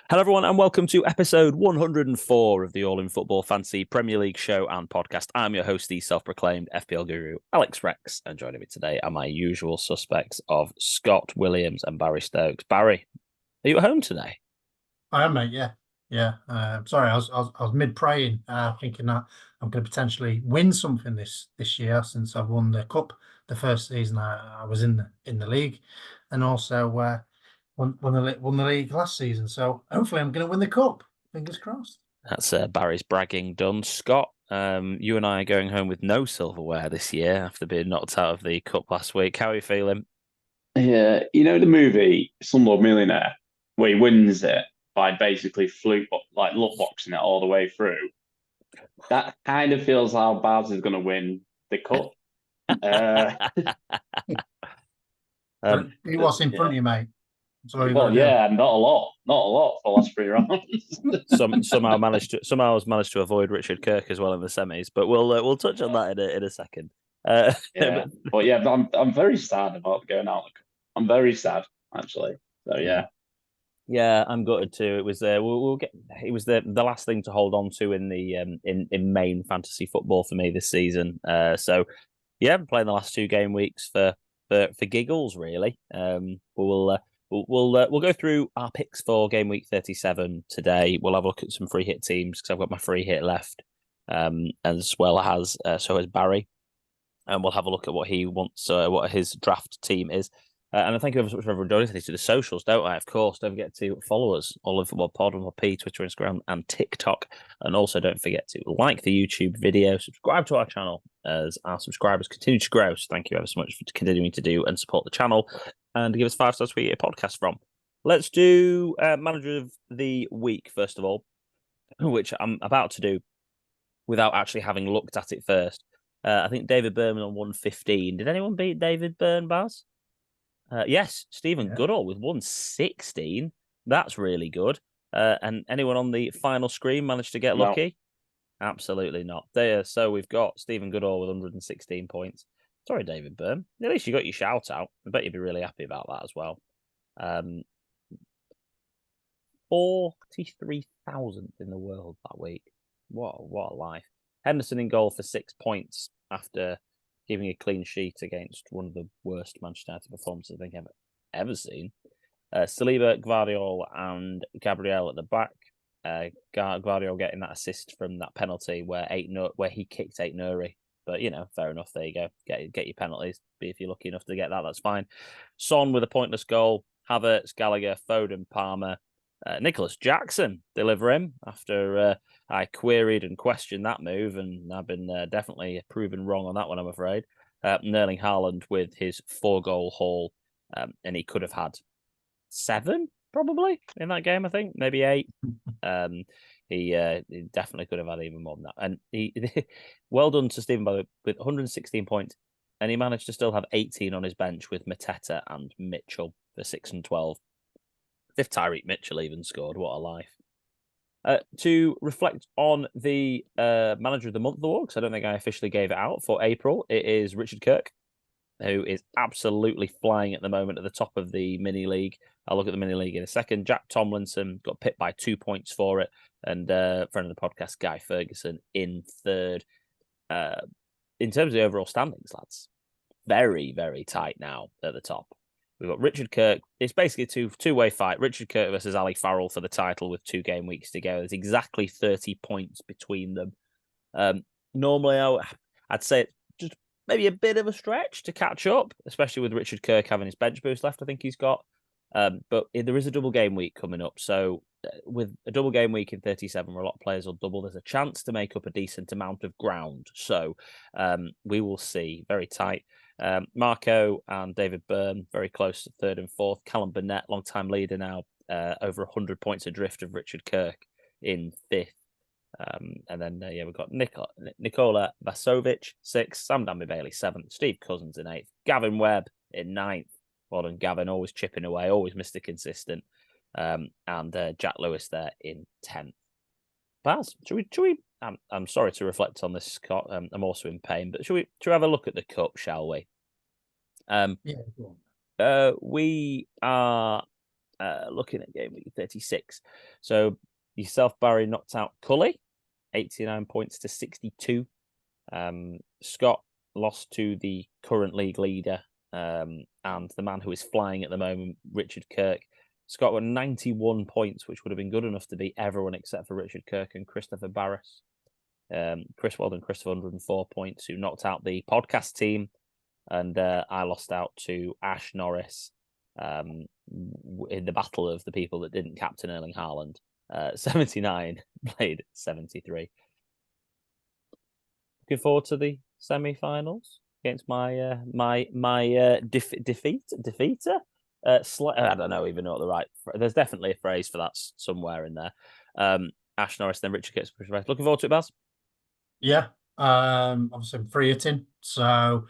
Hello, everyone, and welcome to episode 104 of the All in Football Fantasy Premier League show and podcast. I'm your host, the self-proclaimed FPL guru, Alex Rex, and joining me today are my usual suspects of Scott Williams and Barry Stokes. Barry, are you at home today? I am, mate. Yeah, yeah. Sorry, I was mid praying, thinking that I'm going to potentially win something this year since I've won the cup the first season I was in the league, and also won the league last season. So hopefully I'm going to win the cup. Fingers crossed. That's Barry's bragging done. Scott, you and I are going home with no silverware this year after being knocked out of the cup last week. How are you feeling? Yeah, you know the movie Slumdog Millionaire, where he wins it by basically luck boxing it all the way through. That kind of feels how Baz is going to win the cup. Uh, Um, Who was in front of yeah. you, mate? That's all you got Well, to do. yeah, not a lot for the last three rounds. somehow I was managed to avoid Richard Kirk as well in the semis, but we'll touch on that in a second. Yeah, but yeah, I'm very sad about going out. I'm very sad actually. So yeah, Yeah, I'm gutted too. It was we'll get it was the last thing to hold on to in the in main fantasy football for me this season. So yeah, I'm playing the last two game weeks for giggles really. We'll go through our picks for game week 37 today. We'll have a look at some free hit teams because I've got my free hit left, as well as so has Barry, and we'll have a look at what he wants, what his draft team is. And I thank you ever so much for everyone joining us to the socials, don't I? Of course, don't forget to follow us, All in Football Pod on P, Twitter, Instagram, and TikTok. And also don't forget to like the YouTube video, subscribe to our channel as our subscribers continue to grow. So thank you ever so much for continuing to do and support the channel and give us 5 stars where you get a podcast from. Let's do Manager of the Week, first of all, which I'm about to do without actually having looked at it first. I think David Byrne on 115. Did anyone beat David Byrne, Baz? Yes, Stephen Yeah. Goodall with 116. That's really good. And anyone on the final screen managed to get no, lucky? Absolutely not. There, so we've got Stephen Goodall with 116 points. Sorry, David Byrne. At least you got your shout out. I bet you'd be really happy about that as well. 43,000th in the world that week. What a life. Henderson in goal for 6 points after giving a clean sheet against one of the worst Manchester United performances I think I've ever seen. Saliba, Gvardiol, and Gabriel at the back. Gvardiol getting that assist from that penalty where he kicked Aït-Nouri. But fair enough. There you go. Get your penalties. But if you're lucky enough to get that, that's fine. Son with a pointless goal. Havertz, Gallagher, Foden, Palmer. Nicholas Jackson deliver him after I queried and questioned that move, and I've been definitely proven wrong on that one, I'm afraid. Erling Haaland with his 4-goal haul, and he could have had 7 probably in that game, I think, maybe 8. He definitely could have had even more than that. And he well done to Stephen Bowyer with 116 points, and he managed to still have 18 on his bench with Mateta and Mitchell for 6 and 12. If Tyreek Mitchell even scored, what a life. To reflect on the Manager of the Month award, because I don't think I officially gave it out for April, it is Richard Kirk, who is absolutely flying at the moment at the top of the mini league. I'll look at the mini league in a second. Jack Tomlinson got pipped by 2 points for it, and friend of the podcast, Guy Ferguson, in third. In terms of the overall standings, lads, very, very tight now at the top. We've got Richard Kirk. It's basically a two-way fight. Richard Kirk versus Ali Farrell for the title with 2 game weeks to go. There's exactly 30 points between them. Normally, I'd say it's just maybe a bit of a stretch to catch up, especially with Richard Kirk having his bench boost left, I think he's got. But there is a double game week coming up. So with a double game week in 37 where a lot of players will double, there's a chance to make up a decent amount of ground. So we will see. Very tight. Marco and David Byrne very close to 3rd and 4th. Callum Burnett, long-time leader now, over 100 points adrift of Richard Kirk in 5th. And then we've got Nikola Vasovic 6th, Sam Danby-Bailey 7th, Steve Cousins in 8th, Gavin Webb in 9th. Well done, Gavin, always chipping away, always Mr. Consistent. And Jack Lewis there in 10th. Baz, should we I'm sorry to reflect on this, Scott. I'm also in pain, but should we have a look at the cup, shall we? Yeah. Go on. We are looking at game week 36. So yourself, Barry, knocked out Cully, 89 points to 62. Scott lost to the current league leader and the man who is flying at the moment, Richard Kirk. Scott got 91 points, which would have been good enough to beat everyone except for Richard Kirk and Christopher Barris. Chris Weldon, Christopher 104 points, who knocked out the podcast team. And I lost out to Ash Norris in the battle of the people that didn't captain Erling Haaland. 79 played 73. Looking forward to the semi-finals against my defeater. I don't know even know what the right. There's definitely a phrase for that somewhere in there. Ash Norris, then Richard Kitts. Looking forward to it, Baz. Yeah. Obviously I'm free hitting, so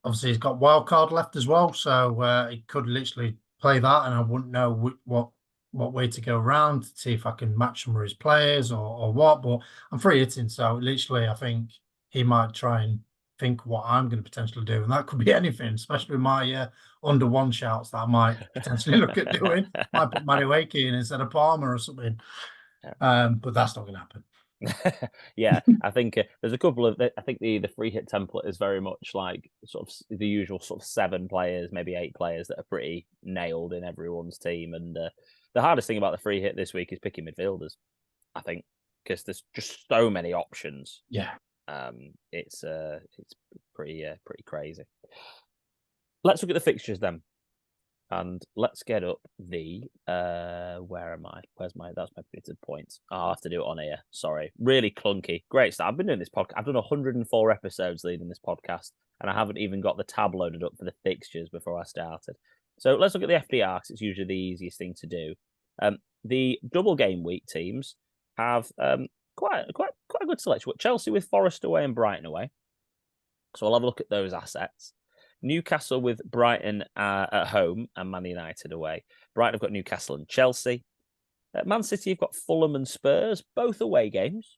obviously he's got wild card left as well, so he could literally play that, and I wouldn't know what way to go around to see if I can match some of his players or what. But I'm free hitting, so literally I think he might try and think what I'm going to potentially do, and that could be anything, especially with my under one shouts that I might potentially look at doing. Might put Madueke in instead of Palmer or something, but that's not going to happen. Yeah, I think there's a couple of. I think the free hit template is very much like sort of the usual sort of 7 players, maybe 8 players that are pretty nailed in everyone's team. And the hardest thing about the free hit this week is picking midfielders, I think, because there's just so many options. Yeah, it's pretty crazy. Let's look at the fixtures then. And let's get up the where am I? That's my pitted points. Oh, I'll have to do it on here. Sorry. Really clunky. Great start. I've been doing this podcast. I've done 104 episodes leading this podcast, and I haven't even got the tab loaded up for the fixtures before I started. So let's look at the FDR, because it's usually the easiest thing to do. The double game week teams have quite a good selection. Chelsea with Forest away and Brighton away. So I'll have a look at those assets. Newcastle with Brighton at home and Man United away. Brighton have got Newcastle and Chelsea. Man City have got Fulham and Spurs, both away games.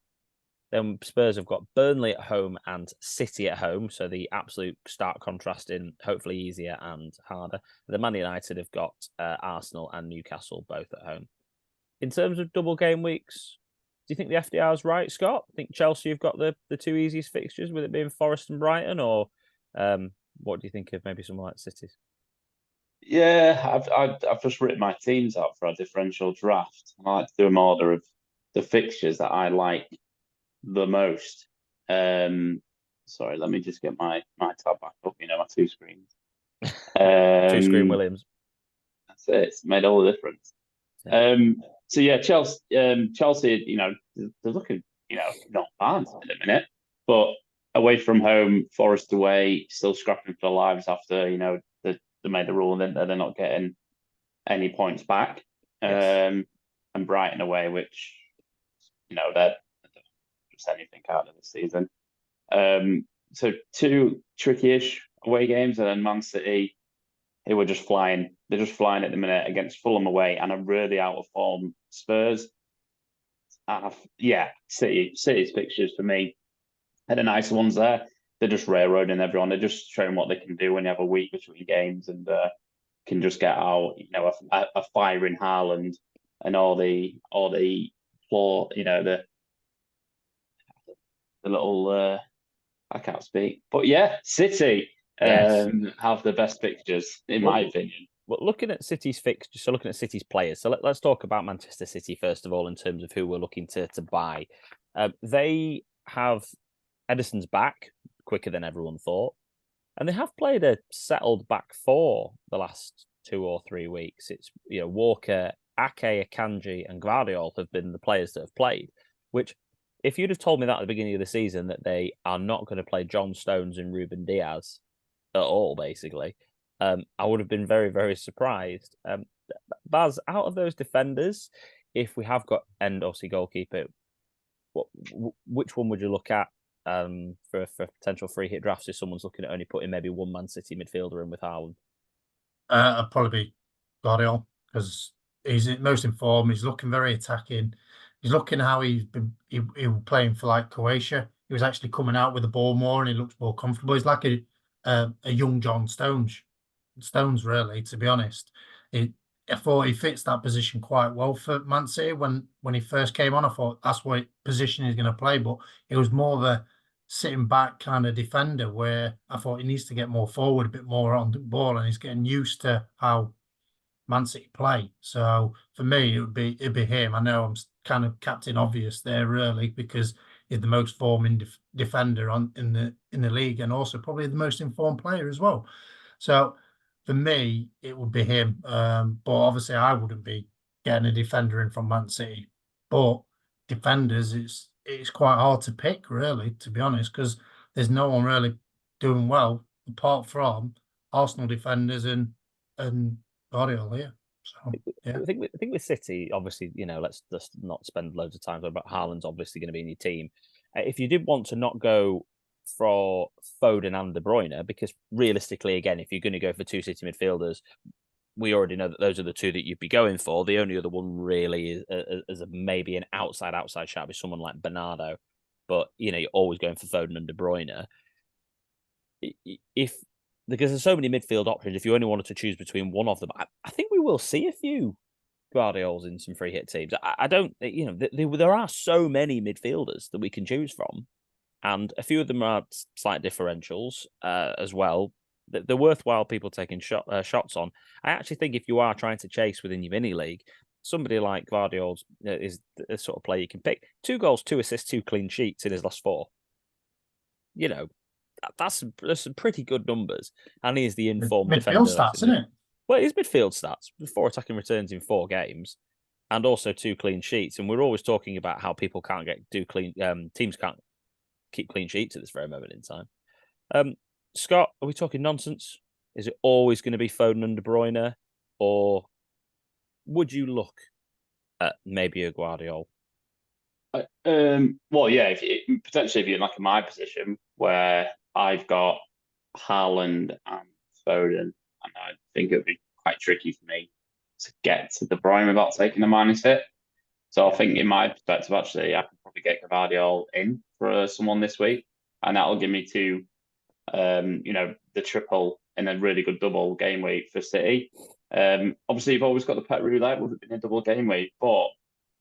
Then Spurs have got Burnley at home and City at home. So the absolute stark contrast in hopefully easier and harder. The Man United have got Arsenal and Newcastle both at home. In terms of double game weeks, do you think the FDR is right, Scott? I think Chelsea have got the 2 easiest fixtures, with it being Forest and Brighton, or what do you think of maybe someone like City's? Yeah, I've just written my teams out for a differential draft. I like to do an order of the fixtures that I like the most. Sorry, let me just get my tab back up. My 2 screens. 2-screen Williams. That's it. It's made all the difference. Yeah. So yeah, Chelsea. They're looking, not bad in a minute, but away from home, Forest away, still scrapping for their lives after they made the rule that they're not getting any points back. Yes. And Brighton away, which they're just anything out of the season. So 2 tricky-ish away games, and then Man City, who were just flying. They're just flying at the minute against Fulham away and a really out of form Spurs. City's fixtures for me. And the nice ones there, they're just railroading everyone. They're just showing what they can do when you have a week between games, and can just get out, a firing Haaland and all the floor, the little I can't speak, but yeah, City have the best fixtures in my opinion. Well, looking at City's fixtures, so looking at City's players, so let's talk about Manchester City first of all in terms of who we're looking to buy. They have Edison's back quicker than everyone thought, and they have played a settled back 4 the last 2 or 3 weeks. It's Walker, Ake, Akanji, and Gvardiol have been the players that have played. Which, if you'd have told me that at the beginning of the season, that they are not going to play John Stones and Ruben Diaz at all, basically, I would have been very, very surprised. Baz, out of those defenders, if we have got obviously goalkeeper, which one would you look at for potential free hit drafts if someone's looking at only putting maybe one Man City midfielder in with Haaland? I'd probably be Guardiola, because he's most in form. He's looking very attacking. He's looking how he was playing for like Croatia. He was actually coming out with the ball more, and he looks more comfortable. He's like a young John Stones, really, to be honest. I thought he fits that position quite well for Man City when he first came on. I thought that's what position he's going to play, but it was more of a sitting back kind of defender where I thought he needs to get more forward, a bit more on the ball, and he's getting used to how Man City play. So for me, it'd be him. I know I'm kind of captain obvious there, really, because he's the most formed defender in the league, and also probably the most informed player as well. So for me, it would be him. But obviously, I wouldn't be getting a defender in from Man City. But defenders, it's quite hard to pick, really, to be honest, because there's no one really doing well apart from Arsenal defenders and Guardiola here. So yeah, I think with City, obviously, let's just not spend loads of time talking about Haaland's obviously going to be in your team. If you did want to not go for Foden and De Bruyne, because realistically, again, if you're going to go for two City midfielders, we already know that those are the two that you'd be going for. The only other one really is maybe an outside shout, is someone like Bernardo, but you're always going for Foden and De Bruyne. Because there's so many midfield options, if you only wanted to choose between one of them, I think we will see a few Guardiolas in some free hit teams. I don't, there are so many midfielders that we can choose from, and a few of them are slight differentials as well. They're worthwhile people taking shots on. I actually think if you are trying to chase within your mini league, somebody like Guardiola's is the sort of player you can pick. 2 goals, 2 assists, 2 clean sheets in his last 4. That's some pretty good numbers, and he is the informed defender. Midfield stats, isn't it? Well, his midfield stats: 4 attacking returns in 4 games, and also 2 clean sheets. And we're always talking about how people can't teams can't keep clean sheets at this very moment in time. Scott, are we talking nonsense? Is it always going to be Foden and De Bruyne, or would you look at maybe a Guardiola? Well, yeah, potentially if you're like in my position where I've got Haaland and Foden, and I think it would be quite tricky for me to get to De Bruyne without taking a minus hit. So I think in my perspective, actually, I could probably get Gvardiol in for someone this week, and that'll give me 2, the triple and a really good double game week for City. Obviously, you've always got the pet roulette with it being a double game week, but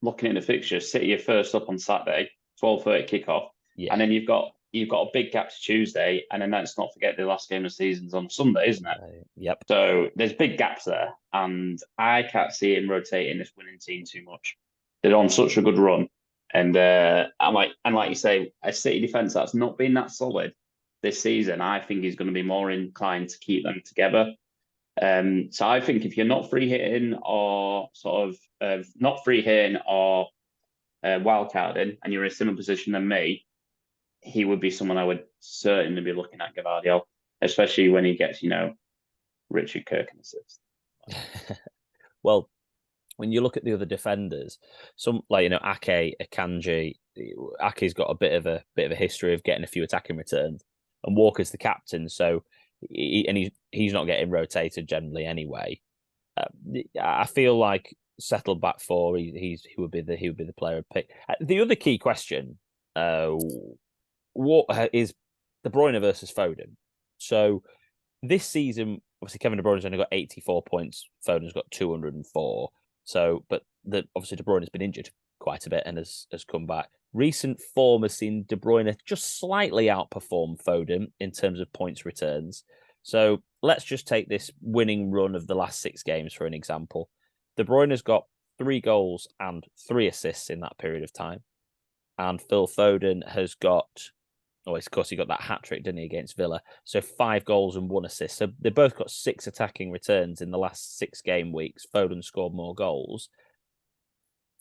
looking at the fixtures, City are first up on Saturday, 12:30 kickoff, and then you've got a big gap to Tuesday, and then let's not forget the last game of the season's on Sunday, isn't it? Yep. So there's big gaps there, and I can't see him rotating this winning team too much. They're on such a good run, and like you say, a City defense that's not been that solid this season, I think he's going to be more inclined to keep them together. So I think if you're not free hitting or sort of not free hitting or wildcarding, and you're in a similar position than me, he would be someone I would certainly be looking at, Gvardiol, especially when he gets, Richard Kirk and assist. Well, when you look at the other defenders, some like Ake, Akanji, Ake's got a bit of a history of getting a few attacking returns, and Walker's the captain, so he's not getting rotated generally anyway. I feel like settled back 4, he would be the player to pick. The other key question, what is De Bruyne versus Foden? So this season, obviously Kevin De Bruyne's only got 84 points. Foden's got 204. So, but obviously De Bruyne has been injured quite a bit and has come back. Recent form has seen De Bruyne just slightly outperform Foden in terms of points returns. So let's just take this winning run of the last 6 games for an example. De Bruyne has got 3 goals and 3 assists in that period of time. And Phil Foden has got, of course, he got that hat-trick, didn't he, against Villa? So 5 goals and 1 assist. So they both got 6 attacking returns in the last 6 game weeks. Foden scored more goals.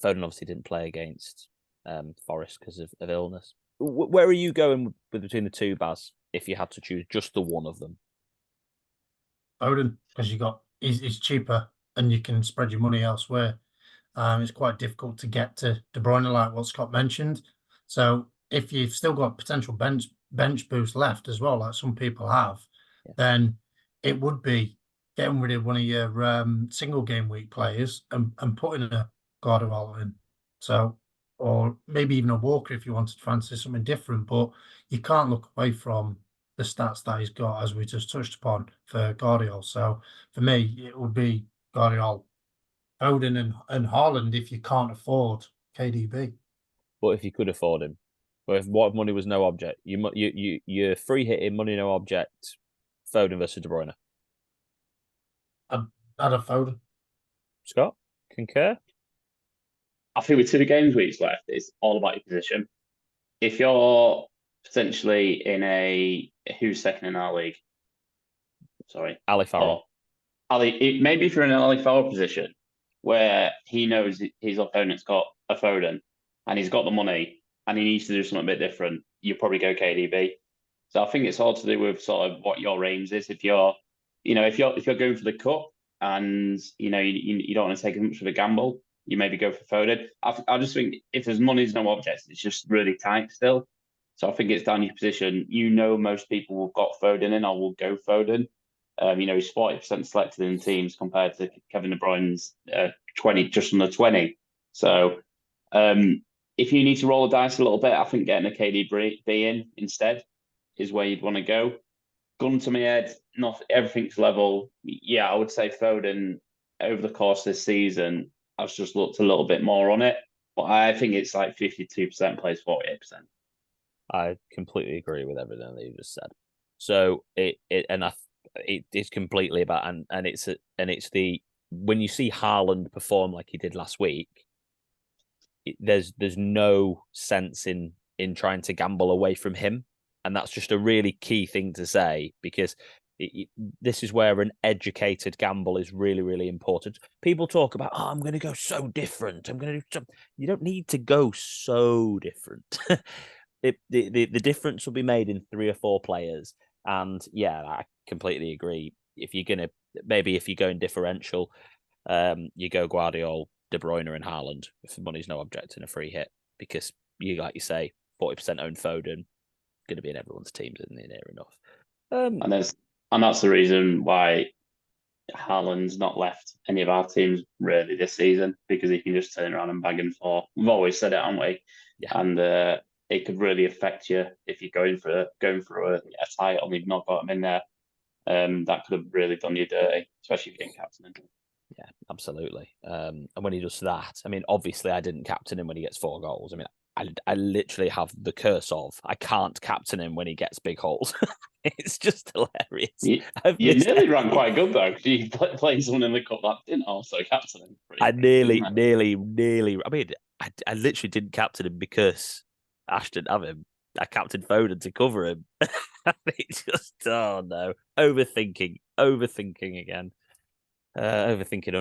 Foden obviously didn't play against Forest because of illness. Where are you going with between the two, Baz, if you had to choose just the one of them? Foden, because he's cheaper and you can spread your money elsewhere. It's quite difficult to get to De Bruyne, like what Scott mentioned. So if you've still got potential bench boost left as well, like some people have, then it would be getting rid of one of your single game week players and putting a Guardiola in. So, or maybe even a Walker if you wanted to fancy something different, but you can't look away from the stats that he's got, as we just touched upon, for Guardiola. So for me, it would be Guardiola Foden and Haaland if you can't afford KDB. But if you could afford him, but if what money was no object, you're free hitting money no object. Foden versus De Bruyne. I'd have Foden. Scott, concur? I think with 2 games weeks left, it's all about your position. If you're potentially in who's second in our league? Sorry, Ali Farrell. Maybe if you're in an Ali Farrell position where he knows his opponent's got a Foden and he's got the money and he needs to do something a bit different, you probably go KDB. So I think it's all to do with sort of what your range is. If you're going for the cup and you don't want to take as much of a gamble, you maybe go for Foden. I just think if there's money's no objects, it's just really tight still. So I think it's down your position. Most people have got Foden in or will go Foden. He's 40% selected in teams compared to Kevin De Bruyne's 20, just under 20. So if you need to roll the dice a little bit, I think getting a KDB in instead is where you'd want to go. Gun to my head, not everything's level. Yeah, I would say Foden over the course of this season, I've just looked a little bit more on it, but I think it's like 52% plays 48%. I completely agree with everything that you just said. So it's completely about and it's the when you see Haaland perform like he did last week, there's no sense in trying to gamble away from him, and that's just a really key thing to say because this is where an educated gamble is really, really important. People talk about, I'm going to go so different. I'm going to do something. You don't need to go so different. The difference will be made in 3 or 4 players. And yeah, I completely agree. If you're going differential, you go Guardiola, De Bruyne, and Haaland if the money's no object in a free hit because like you say, 40% own Foden, going to be in everyone's teams in near enough. And that's the reason why Haaland's not left any of our teams really this season because he can just turn around and bag in 4. We've always said it, haven't we? Yeah. And it could really affect you if you're going for a title and you've not got him in there. That could have really done you dirty, especially if you didn't captain him. Yeah, absolutely. And when he does that, I mean, obviously I didn't captain him when he gets 4 goals. I mean, I literally have the curse of I can't captain him when he gets big holes. It's just hilarious. You nearly ran quite good though. You played someone in the cup that didn't also captain him. I nearly. I mean, I literally didn't captain him because Ash didn't have him. I captained Foden to cover him. It's just no overthinking again. Overthinking,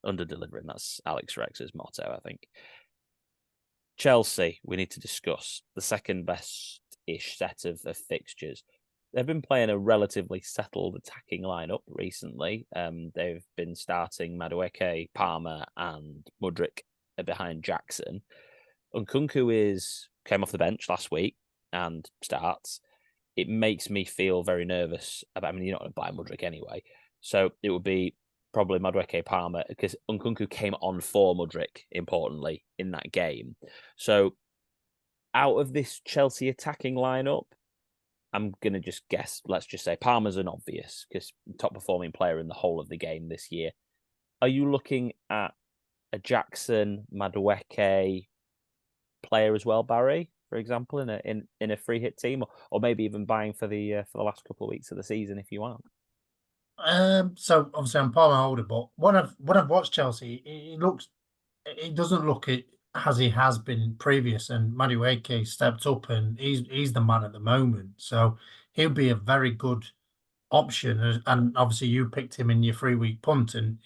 under-delivering. That's Alex Rex's motto, I think. Chelsea, we need to discuss the second best-ish set of fixtures. They've been playing a relatively settled attacking lineup recently. They've been starting Madueke, Palmer, and Mudryk behind Jackson. Nkunku came off the bench last week and starts. It makes me feel very nervous about. I mean, you're not going to buy Mudryk anyway, so it would be probably Madueke, Palmer, because Nkunku came on for Mudryk, importantly, in that game. So out of this Chelsea attacking lineup, I'm going to just guess, let's just say Palmer's an obvious, because top performing player in the whole of the game this year. Are you looking at a Jackson, Madueke player as well, Barry, for example, in a free hit team, or maybe even buying for the last couple of weeks of the season if you want? So obviously I'm Palmer holder, but when I've watched Chelsea, it doesn't look it as he has been previous. And Madueke stepped up, and he's the man at the moment. So he'll be a very good option. And obviously you picked him in your 3-week punt, and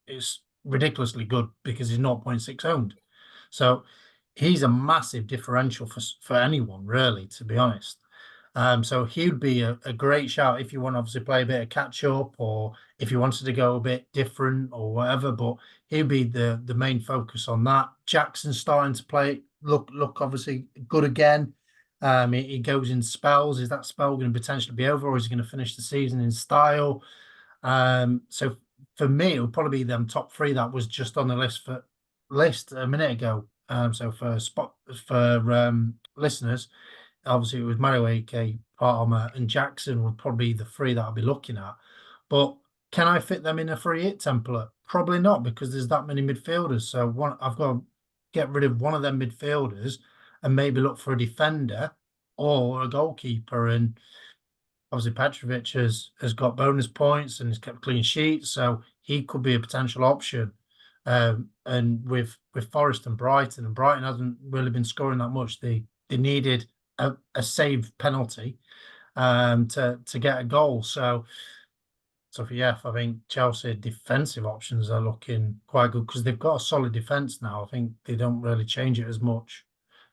it's ridiculously good because he's 0.6 owned. So he's a massive differential for anyone, really, to be honest. So he'd be a great shout if you want to obviously play a bit of catch up, or if you wanted to go a bit different or whatever. But he'd be the main focus on that. Jackson's starting to play look obviously good again. He goes in spells. Is that spell going to potentially be over, or is he going to finish the season in style? So for me, it would probably be them top 3 that was just on the list a minute ago. So for listeners, obviously it was Madueke, Palmer, and Jackson would probably be the 3 that I'll be looking at. But can I fit them in a free hit template? Probably not, because there's that many midfielders. So I've got to get rid of one of them midfielders and maybe look for a defender or a goalkeeper. And obviously Petrovic has got bonus points and has kept clean sheets, so he could be a potential option. And with Forest and Brighton hasn't really been scoring that much. They needed a save penalty to get a goal. So for I think Chelsea defensive options are looking quite good because they've got a solid defense now. I think they don't really change it as much.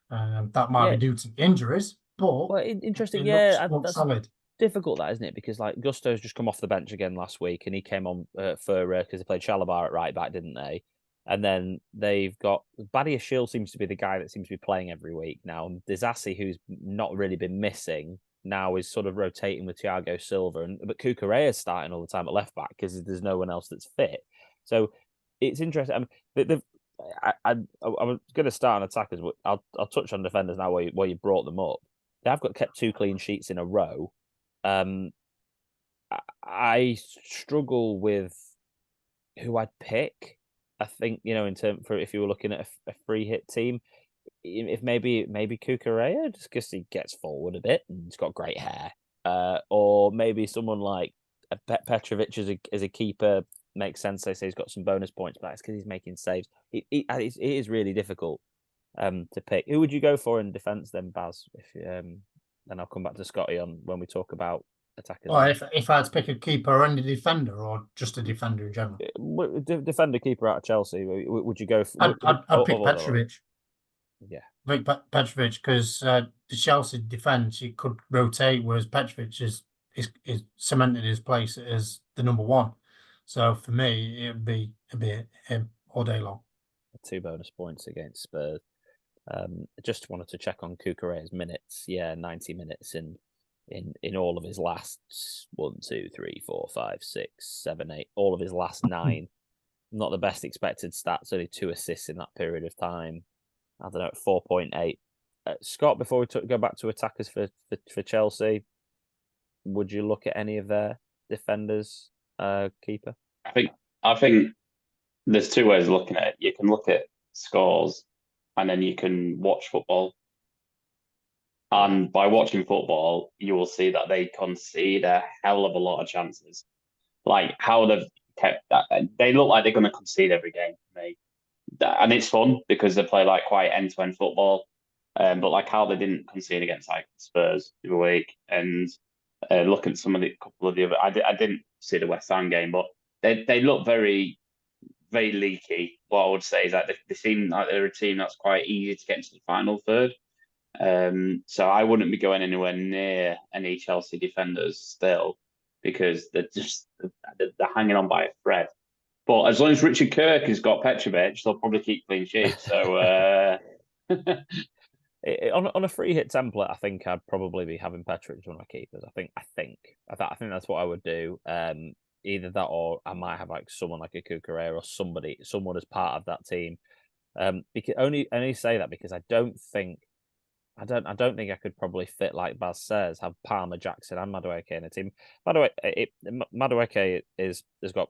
That might Yeah. be due to injuries, but Well, interesting. it looks That's solid. difficult, that isn't it? Because like Gusto's just come off the bench again last week, and he came on for because they played Chalabar at right back, didn't they? And then they've got Badia Shield seems to be the guy that seems to be playing every week now. And Disasi, who's not really been missing, now is sort of rotating with Thiago Silva, but Cucurella is starting all the time at left back because there's no one else that's fit. So it's interesting. I mean, I was going to start on attackers, but I'll touch on defenders now where you brought them up. They have kept 2 clean sheets in a row. I struggle with who I'd pick. I think in terms for if you were looking at a free hit team, if maybe Cucurella just because he gets forward a bit and he's got great hair, or maybe someone like Petrovic as a keeper makes sense. They say he's got some bonus points, but that's because he's making saves. It is really difficult to pick. Who would you go for in defence then, Baz? If then I'll come back to Scotty on when we talk about attackers. Well, if I had to pick a keeper and a defender, or just a defender in general, defender keeper out of Chelsea, would you go for? I'd pick Petrovic. Yeah, I think Petrovic because the Chelsea defence you could rotate, whereas Petrovic is cemented his place as the number 1. So for me, it'd be him all day long. 2 bonus points against Spurs. Just wanted to check on Cucurella's minutes. Yeah, 90 minutes in all of his last 1, 2, 3, 4, 5, 6, 7, 8, all of his last 9. Not the best expected stats. Only 2 assists in that period of time. I don't know, 4.8. Scott, before we go back to attackers for Chelsea, would you look at any of their defenders, keeper? I think there's 2 ways of looking at it. You can look at scores, and then you can watch football. And by watching football, you will see that they concede a hell of a lot of chances. Like how they've kept that, they look like they're going to concede every game for me. And it's fun because they play like quite end-to-end football. But like how they didn't concede against like Spurs the other week, and look at some of the couple of the other. I didn't see the West Ham game, but they look very, very leaky. What I would say is that they seem like they're a team that's quite easy to get into the final third. So I wouldn't be going anywhere near any Chelsea defenders still because they're hanging on by a thread. But as long as Richard Kirk has got Petrovic, they'll probably keep clean sheets. So on a free hit template, I think I'd probably be having Petrovic as one of my keepers. I think that's what I would do. Either that or I might have like someone like a Cucurella or someone as part of that team. Because only say that because I don't think I think I could probably fit like Baz says, have Palmer, Jackson, and Madueke in a team. Madueke has got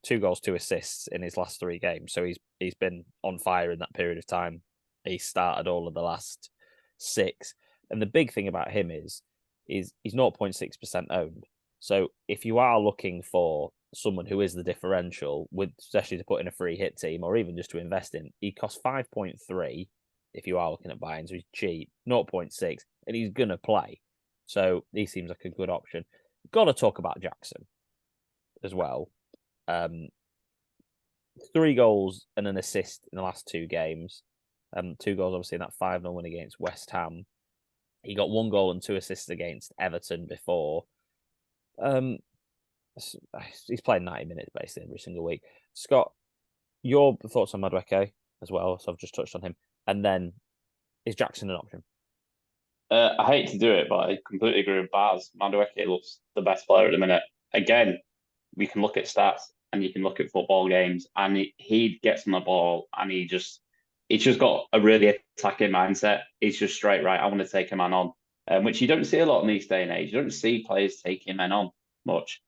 2 goals, 2 assists in his last 3 games, so he's been on fire in that period of time. He started all of the last 6, and the big thing about him is he's 0.6% owned. So if you are looking for someone who is the differential, with especially to put in a free hit team or even just to invest in, he costs 5.3. If you are looking at buying, so he's cheap, 0.6, and he's going to play. So he seems like a good option. Got to talk about Jackson as well. 3 goals and an assist in the last 2 games. 2 goals, obviously, in that 5-0 win against West Ham. He got 1 goal and 2 assists against Everton before. He's playing 90 minutes basically every single week. Scott, your thoughts on Madueke as well? So I've just touched on him. And then, is Jackson an option? I hate to do it, but I completely agree with Baz. Madueke looks the best player at the minute. Again, we can look at stats and you can look at football games, and he gets on the ball and he's just got a really attacking mindset. He's just straight right. I want to take a man on, which you don't see a lot in this day and age. You don't see players taking men on much,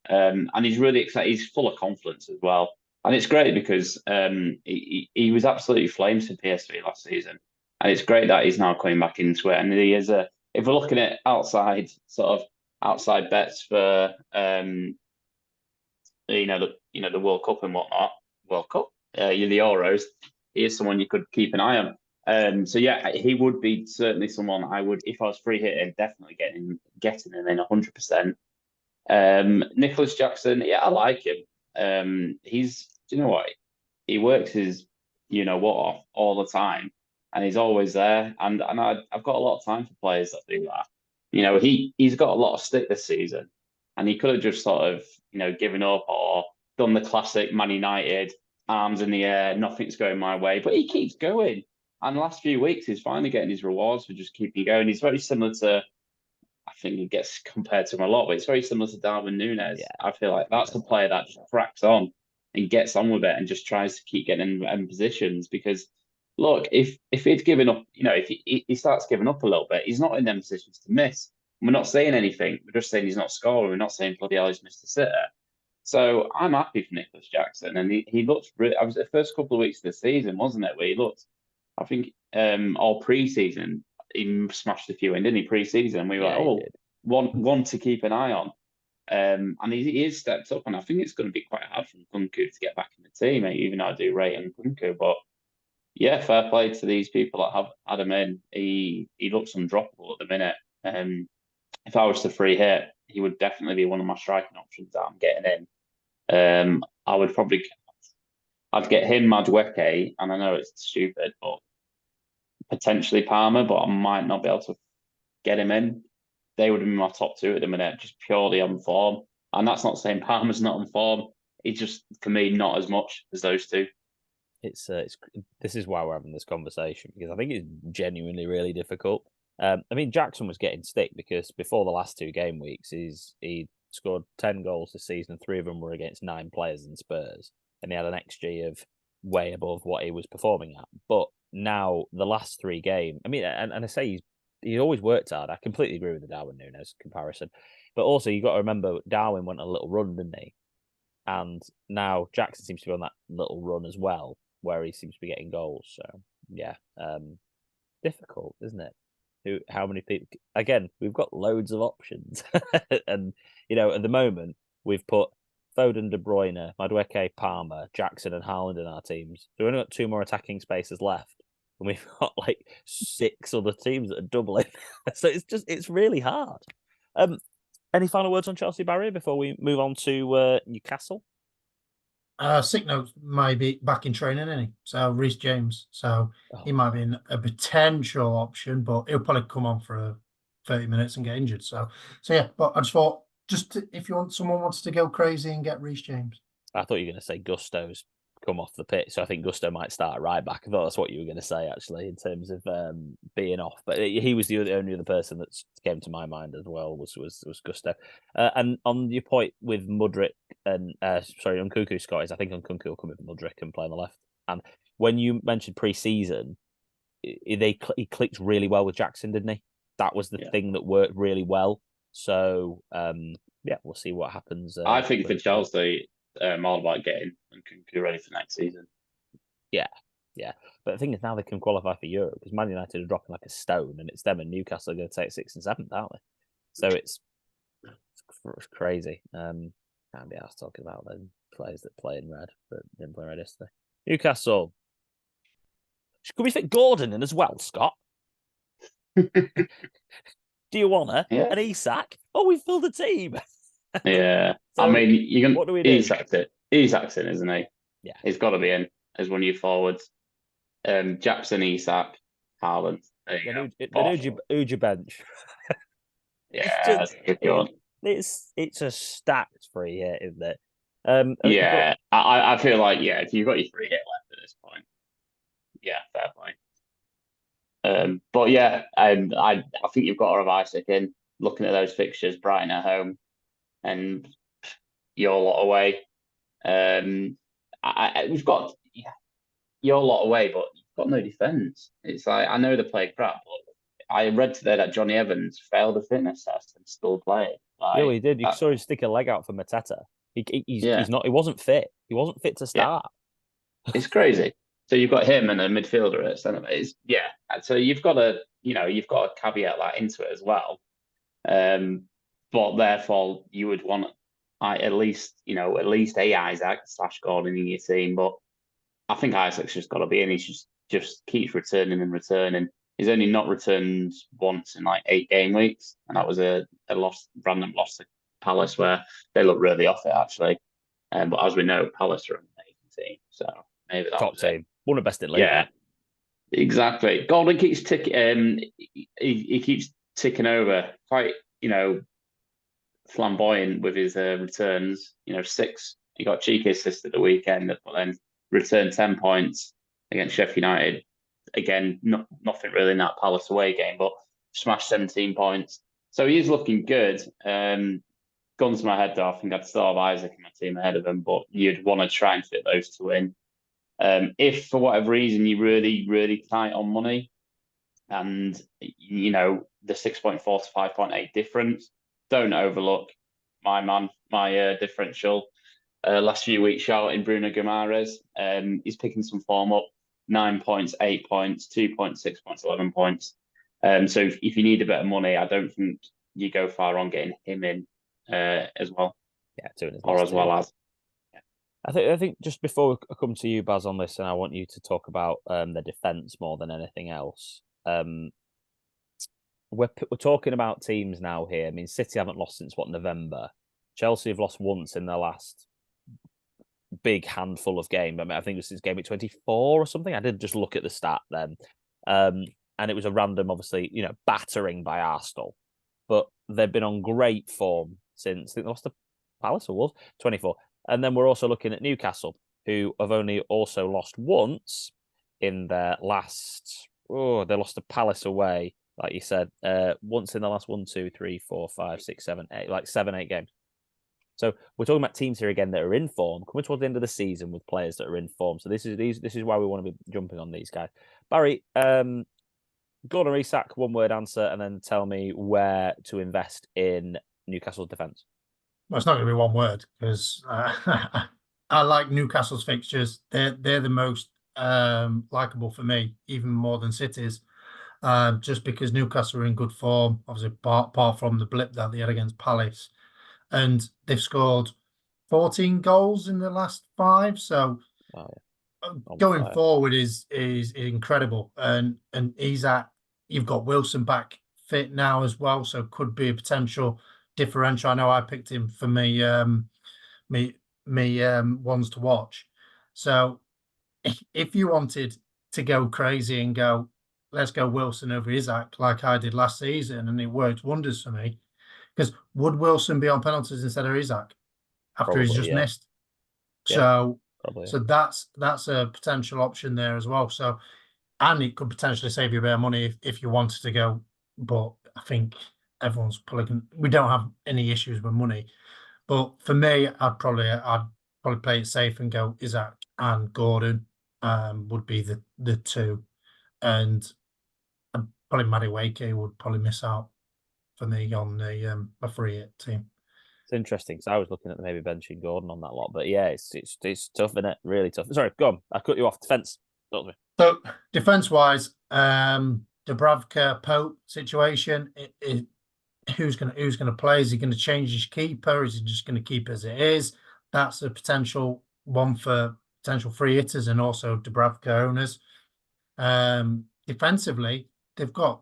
and he's really excited. He's full of confidence as well. And it's great because he was absolutely flames for PSV last season. And it's great that he's now coming back into it. And he is if we're looking at outside bets for the World Cup and whatnot, World Cup, the Euros, he is someone you could keep an eye on. So yeah, he would be certainly someone I would, if I was free hitting, definitely getting him in 100%. Nicholas Jackson, yeah, I like him. He's, you know what, he works his, off all the time, and he's always there. And I've got a lot of time for players that do that. He's got a lot of stick this season, and he could have just sort of, given up or done the classic Man United arms in the air, nothing's going my way, but he keeps going. And the last few weeks, he's finally getting his rewards for just keeping going. He's very similar to, I think he gets compared to him a lot, but it's very similar to Darwin Núñez. Yeah. I feel like that's the player that just cracks on and gets on with it and just tries to keep getting in positions. Because look, if he'd given up, if he starts giving up a little bit, he's not in them positions to miss. We're not saying anything. We're just saying he's not scoring. We're not saying bloody hell he's missed a sitter. So I'm happy for Nicholas Jackson, and he looked. I was the first couple of weeks of the season, wasn't it, where he looked. I think all pre-season he smashed a few in, didn't he? Pre-season, and we were one to keep an eye on. And he is stepped up, and I think it's going to be quite hard for Nkunku to get back in the team, even though I do rate Nkunku. But yeah, fair play to these people that have had him in. He looks undroppable at the minute. If I was to free hit, he would definitely be one of my striking options that I'm getting in. I'd get him, Madueke, and I know it's stupid, but potentially Palmer, but I might not be able to get him in. They would have been my top two at the minute, just purely on form. And that's not saying Palmer's not on form. It's just, for me, not as much as those two. This is why we're having this conversation, because I think it's genuinely really difficult. I mean, Jackson was getting stick because before the last 2 game weeks, he scored 10 goals this season. 3 of them were against 9 players in Spurs, and he had an XG of way above what he was performing at. But now the last 3 games, I mean, and I say he's always worked hard. I completely agree with the Darwin Núñez comparison, but also you got to remember Darwin went on a little run, didn't he? And now Jackson seems to be on that little run as well, where he seems to be getting goals. So yeah, difficult, isn't it? How many people? Again, we've got loads of options, and at the moment we've put Foden, De Bruyne, Madueke, Palmer, Jackson, and Haaland in our teams. So we've only got 2 more attacking spaces left, and we've got like 6 other teams that are doubling. So it's really hard. Any final words on Chelsea, Barry, before we move on to Newcastle? Sick note might be back in training, isn't he? So Reece James. So he might be a potential option, but he'll probably come on for 30 minutes and get injured. So yeah, but I just thought, if someone wants to go crazy and get Reece James. I thought you were going to say Gusto's come off the pitch, so I think Gusto might start right back. I thought that's what you were going to say, actually, in terms of being off. But he was the only other person that came to my mind as well was Gusto. And on your point with Mudryk and Nkunku, Scott, I think Nkunku will come with Mudryk and play on the left. And when you mentioned pre-season, he clicked really well with Jackson, didn't he? That was the thing that worked really well. So yeah, we'll see what happens. I think for Chelsea, all about getting Nkunku ready for next season. Yeah. But the thing is, now they can qualify for Europe because Man United are dropping like a stone, and it's them and Newcastle are going to take 6th and 7th, aren't they? So it's crazy. Can't be asked talking about the players that play in red, but didn't play red yesterday. Newcastle. Could we fit Gordon in as well, Scott? Do you want an Isak? Oh, we filled the team. Yeah, So, I mean, you can. What do we do? Isak's in, isn't he? Yeah, he's got to be in as one of your forwards. Jackson, Isak, Haaland. Then who'd you bench? Yeah, it's a stacked free hit, isn't it? I feel like if you've got your free hit left at this point, fair play. But yeah, I think you've got to have Isak in. Looking at those fixtures, Brighton at home, and your lot away. We've got your lot away, but you've got no defence. It's like, I know they play crap, but I read today that Johnny Evans failed the fitness test and still playing. He did. You saw him stick a leg out for Mateta. Yeah. He's not. He wasn't fit. He wasn't fit to Yeah. start. It's crazy. So you've got him and a midfielder at centre back. Yeah. So you've got to caveat that into it as well. But therefore you would want at least a Isaac / Gordon in your team. But I think Isaac's just got to be in. He just keeps returning and returning. He's only not returned once in like 8 game weeks, and that was a random loss to Palace where they looked really off it actually. But as we know, Palace are an amazing team, so maybe that Top was team, it. one of the best in the league. Yeah, exactly. Gordon keeps ticking. He keeps ticking over. Quite flamboyant with his returns. 6. He got a cheeky assist at the weekend, but then returned 10 points against Sheffield United. Again, nothing really in that Palace away game, but smashed 17 points. So he is looking good. Guns to my head, though, I think I'd still have Isaac in my team ahead of him, but you'd want to try and fit those two in. If for whatever reason you're really, really tight on money, and the 6.4 to 5.8 difference, don't overlook my differential. Last few weeks shouting Bruno Guimaraes. He's picking some form up. 9 points, 8 points, 2.6 points, 11 points. So if you need a bit of money, I don't think you go far on getting him in as well. Yeah, doing his or as well as. I think just before I come to you, Baz, on this, and I want you to talk about the defence more than anything else. We're talking about teams now here. I mean, City haven't lost since November. Chelsea have lost once in their last big handful of games. I mean, I think it was since game week 24 or something. I did just look at the stat then. And it was a random, obviously, battering by Arsenal. But they've been on great form since, I think they lost to Palace or Wolves, 24. And then we're also looking at Newcastle, who have only also lost once in their last, they lost to Palace away, like you said, once in the last 1, 2, 3, 4, 5, 6, 7, 8, like 7, 8 games. So we're talking about teams here again that are in form, coming towards the end of the season with players that are in form. So this is why we want to be jumping on these guys. Barry, Gordon or Isak, one word answer, and then tell me where to invest in Newcastle's defence. Well, it's not going to be one word because I like Newcastle's fixtures. They're the most likable for me, even more than City's. Just because Newcastle are in good form, obviously apart from the blip that they had against Palace. And they've scored 14 goals in the last 5. So going forward is incredible. And Isak, you've got Wilson back fit now as well, so could be a potential differential. I know I picked him for me ones to watch. So if you wanted to go crazy and go, let's go Wilson over Isak like I did last season, and it worked wonders for me. Because would Wilson be on penalties instead of Isak after he's just missed? So that's a potential option there as well. So, and it could potentially save you a bit of money if you wanted to go. But I think everyone's probably we don't have any issues with money. But for me, I'd probably play it safe and go Isak and Gordon would be the two, and probably Madueke would probably miss out for me on the a free hit team. It's interesting because I was looking at maybe benching Gordon on that lot, but yeah, it's tough, isn't it? Really tough. Sorry, go on. I cut you off. Defence. So defence wise, Dubravka Pope situation. Who's gonna play? Is he going to change his keeper? Is he just going to keep as it is? That's a potential one for potential free hitters and also Dubravka owners. Defensively, they've got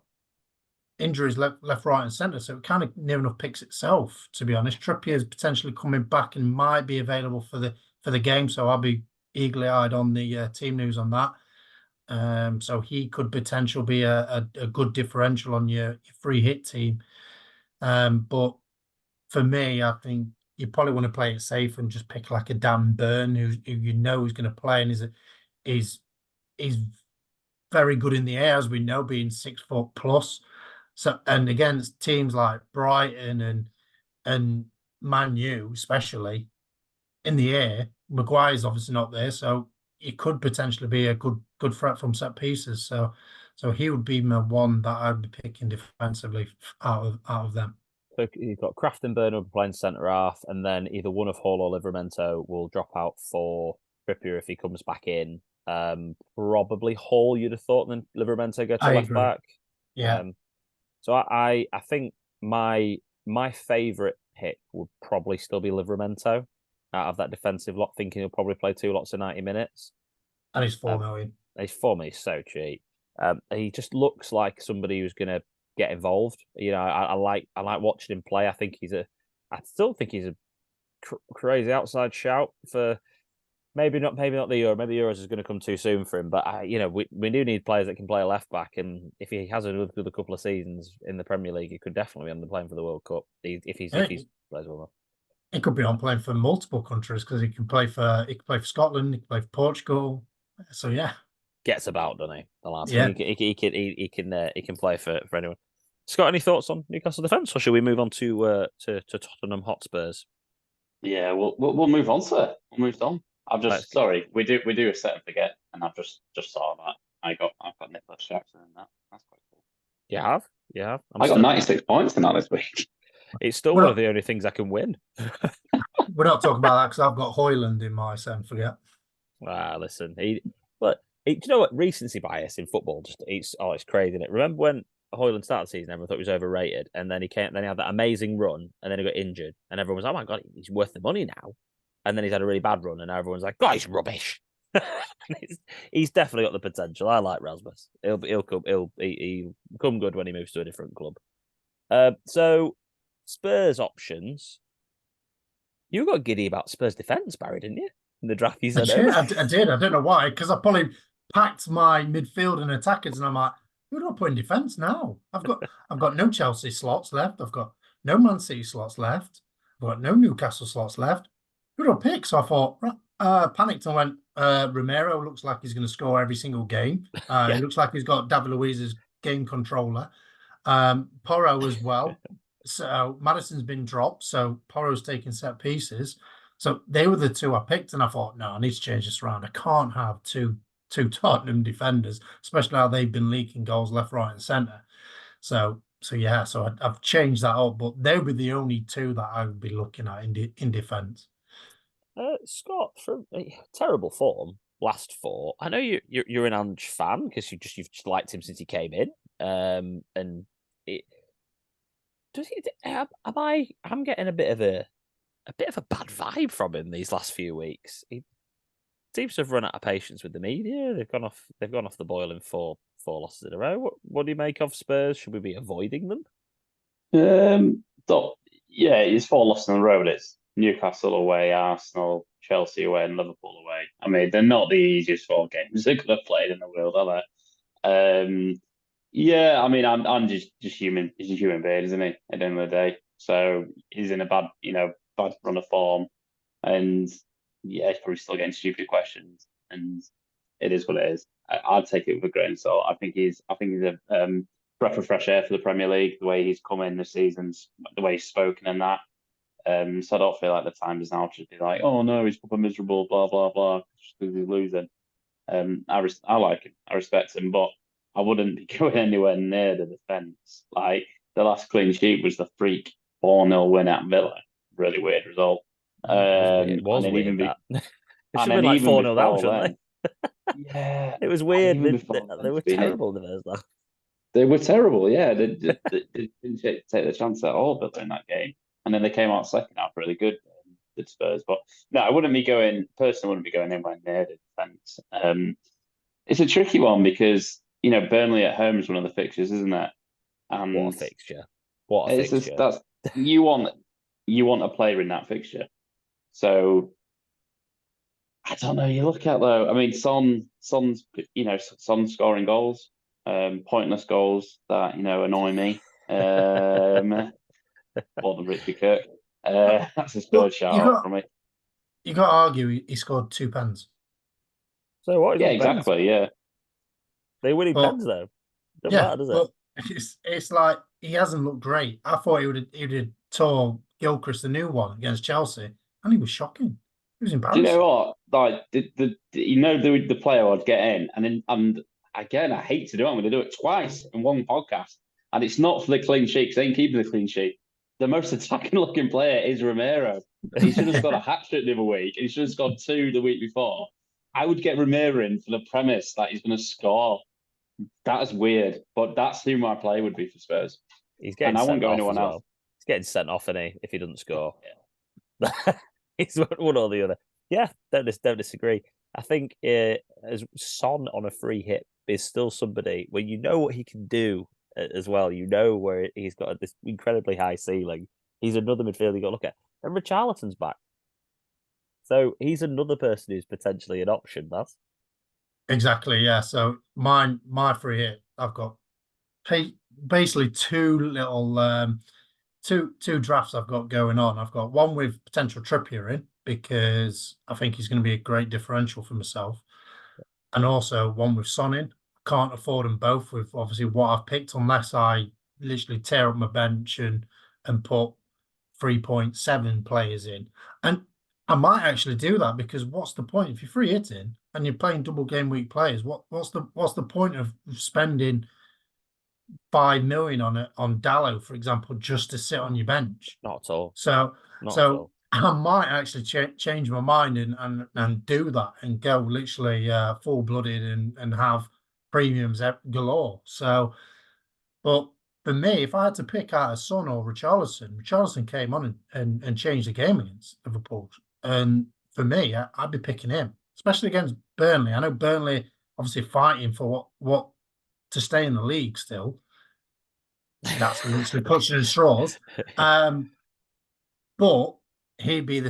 injuries left, right, and centre, so it kind of near enough picks itself. To be honest, Trippier is potentially coming back and might be available for the game, so I'll be eagerly eyed on the team news on that. So he could potentially be a good differential on your free hit team. But for me, I think you probably want to play it safe and just pick like a Dan Burn who you know is going to play and is very good in the air, as we know, being 6 foot plus. So, and against teams like Brighton and Man U, especially in the air, Maguire's obviously not there, so it could potentially be a good threat from set pieces. So he would be my one that I'd be picking defensively out of them. So So you've got Kraft and Burnham playing centre half, and then either one of Hall or Livramento will drop out for Trippier if he comes back in. Probably Hall, you'd have thought, and then Livramento go to I left agree. back. Yeah. So I think my favourite pick would probably still be Livramento out of that defensive lot, thinking he'll probably play 2 lots of 90 minutes. And he's 4 million. His form is so cheap. He just looks like somebody who's going to get involved. I like watching him play. I still think he's a crazy outside shout for maybe not the Euro. Maybe the Euros is going to come too soon for him. But we do need players that can play left back, and if he has another couple of seasons in the Premier League, he could definitely be on the playing for the World Cup if he's plays well. He could be on playing for multiple countries because he can play for Scotland, he can play for Portugal. So yeah, gets about, doesn't he? The last Yeah. he can play for anyone. Scott, any thoughts on Newcastle defence, or should we move on to Tottenham Hotspurs? Yeah, we'll move on, sir. We'll move on. Sorry, we do a set and forget, and I've just saw that I've got Nicholas Jackson in that. That's quite cool. You have. I got 96 points in that this week. It's still one of the only things I can win. We're not talking about that because I've got Højlund in my set and forget. Listen, do you know what? Recency bias in football it's crazy, isn't it? Remember when Højlund started the season, everyone thought he was overrated, and then he had that amazing run, and then he got injured, and everyone was, oh my god, he's worth the money now. And then he's had a really bad run, and now everyone's like, God, he's rubbish. He's definitely got the potential. I like Rasmus. He'll come good when he moves to a different club. So Spurs options. You got giddy about Spurs defence, Barry, didn't you? In the draft you said. I did. I don't know why, because I probably packed my midfield and attackers, and I'm like, who do I put in defence now? I've got no Chelsea slots left. I've got no Man City slots left. I've got no Newcastle slots left. Who do I pick? So I thought, panicked and went, Romero looks like he's going to score every single game. It looks like he's got David Luiz's game controller. Porro as well. So Madison's been dropped, so Porro's taking set pieces. So they were the two I picked, and I thought, no, I need to change this around. I can't have two Tottenham defenders, especially how they've been leaking goals left, right, and centre. So I've changed that up, but they would be the only two that I would be looking at in defence. Scott, from terrible form last 4. I know you're an Ange fan because you've just liked him since he came in. And it does it. I'm getting a bit of a bad vibe from him these last few weeks. He seems to have run out of patience with the media. They've gone off the boil in four losses in a row. What do you make of Spurs? Should we be avoiding them? It's 4 losses in a row. It's Newcastle away, Arsenal, Chelsea away, and Liverpool away. I mean, they're not the easiest 4 games they could have played in the world, are they? I mean, I'm just human. He's a human being, isn't he? At the end of the day, so he's in a bad run of form, and he's probably still getting stupid questions, and it is what it is. I'd take it with a grain of salt. I think he's a breath of fresh air for the Premier League. The way he's come in this season, the way he's spoken, and that. So I don't feel like the time is now to be like, oh no, he's proper miserable, blah blah blah, just because he's losing. I like him, I respect him, but I wouldn't be going anywhere near the defence. Like the last clean sheet was the freak 4-0 win at Villa. Really weird result. It was weird. That it should have been like 4-0 down, shouldn't they? Yeah, it was weird. They were terrible in the first half. They were terrible. Yeah, they didn't take the chance at all, Villa, in that game. And then they came out second half really good, the Spurs. But no, I wouldn't be going anywhere near the defence. It's a tricky one because, Burnley at home is one of the fixtures, isn't it? And what a fixture. What a fixture. You want a player in that fixture. So, I don't know. You look at, though, I mean, Son's scoring goals, pointless goals that, annoy me. More than Richie Kirk. That's a good shout out from me. You got to argue he scored 2 pens. So what? Yeah, exactly. Pens? Yeah, they winning pens though. Doesn't matter, does it? It's like he hasn't looked great. I thought he would have tore Gilchrist the new one against Chelsea, and he was shocking. He was embarrassing. Do you know what? Like the player I'd get in, and again, I hate to do it. I'm going to do it twice in one podcast, and it's not for the clean sheet because they ain't keeping the clean sheet. the most attacking looking player is Romero. He should have scored a hat trick the other week. He should have scored 2 the week before. I would get Romero in for the premise that he's going to score. That is weird, but that's who my play would be for Spurs. He's getting And I wouldn't sent go off anyone as well. else. He's getting sent off, if he doesn't score. He's one or the other. Yeah, don't disagree. I think as Son on a free hit is still somebody where you know what he can do as well. You know where he's got this incredibly high ceiling. He's another midfielder you got to look at. And Richarlison's back. So he's another person who's potentially an option, that's. Exactly, yeah. So my free hit, I've got basically two drafts I've got going on. I've got one with potential Trippier in because I think he's going to be a great differential for myself, and also one with Son in. Can't afford them both with obviously what I've picked unless I literally tear up my bench and put 3.7 players in. And I might actually do that because what's the point if you're free hitting and you're playing double game week players? What's the point of spending 5 million on Dallo, for example, just to sit on your bench? Not at all. So Not at all. I might actually change my mind and do that and go literally full blooded and have premiums galore. So, but for me, if I had to pick out a Son or Richarlison came on and changed the game against Liverpool. And for me, I'd be picking him, especially against Burnley. I know Burnley obviously fighting for what to stay in the league still. That's literally clutching at straws. But he'd be